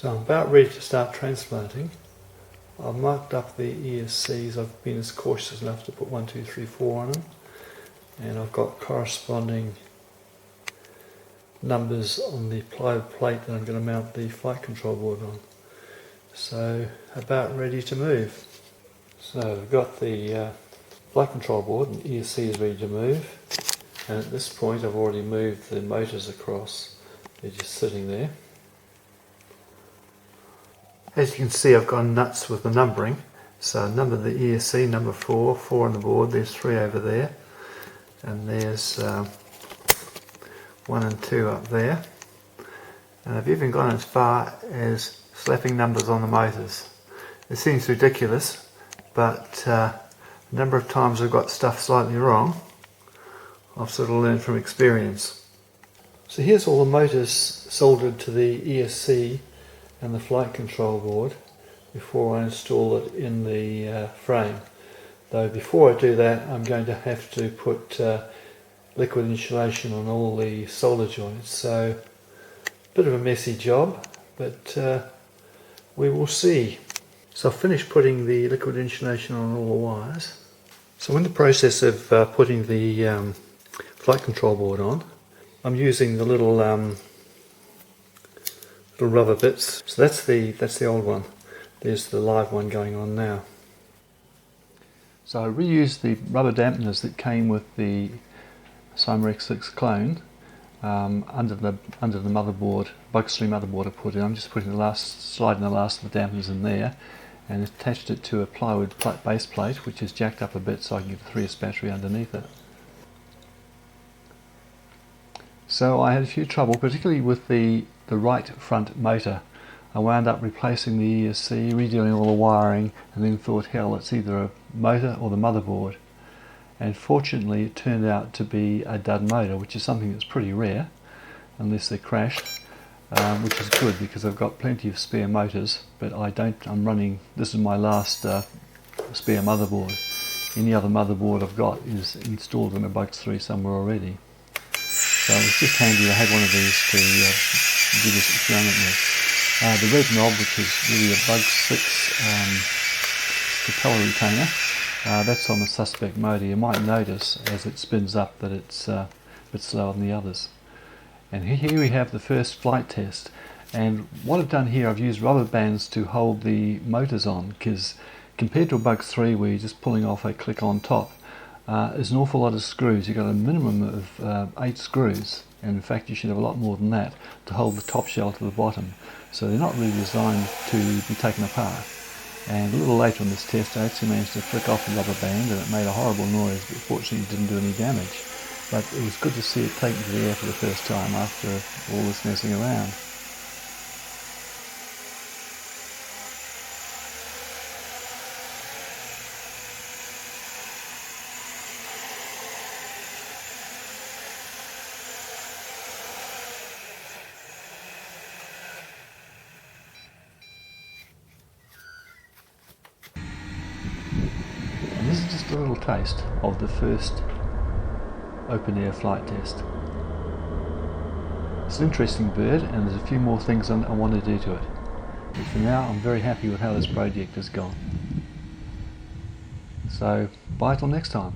So I'm about ready to start transplanting. I've marked up the ESCs. I've been as cautious enough to put 1, 2, 3, 4 on them, and I've got corresponding numbers on the plywood plate that I'm going to mount the flight control board on. So about ready to move. So I've got the flight control board and ESC is ready to move, and at this point I've already moved the motors across. They're just sitting there. As you can see, I've gone nuts with the numbering. So number the ESC, number 4, 4 on the board, there's 3 over there, and there's 1 and 2 up there. And I've even gone as far as slapping numbers on the motors. It seems ridiculous, but the number of times I've got stuff slightly wrong, I've sort of learned from experience. So here's all the motors soldered to the ESC and the flight control board before I install it in the frame. Though before I do that, I'm going to have to put liquid insulation on all the solder joints. So a bit of a messy job, but we will see. So I've finished putting the liquid insulation on all the wires. So in the process of putting the flight control board on, I'm using the little rubber bits. So that's the old one. There's the live one going on now. So I reused the rubber dampeners that came with the Syma X8 Clone under the motherboard, Bugs 3 motherboard I put in. I'm just putting sliding the last of the dampeners in there, and attached it to a plywood base plate which is jacked up a bit so I can get the 3S battery underneath it. So I had a few trouble, particularly with the right front motor. I wound up replacing the ESC, redoing all the wiring, and then thought, hell, it's either a motor or the motherboard. And fortunately it turned out to be a dud motor, which is something that's pretty rare, unless they're crashed, which is good because I've got plenty of spare motors, but I'm running, this is my last spare motherboard. Any other motherboard I've got is installed in a Bugs 3 somewhere already. So it was just handy to have one of these to give us experiment with. The red knob, which is really a Bugs 6 propeller retainer, that's on the suspect motor. You might notice as it spins up that it's a bit slower than the others. And here we have the first flight test. And what I've done here, I've used rubber bands to hold the motors on, because compared to a Bugs 3 where you're just pulling off a click on top, there's an awful lot of screws. You've got a minimum of 8 screws, and in fact you should have a lot more than that to hold the top shell to the bottom. So they're not really designed to be taken apart. And a little later on this test I actually managed to flick off the rubber band, and it made a horrible noise, but fortunately it didn't do any damage. But it was good to see it taken to the air for the first time after all this messing around. And this is just a little taste of the first open air flight test. It's an interesting bird, and there's a few more things I want to do to it. But for now I'm very happy with how this project has gone. So bye till next time.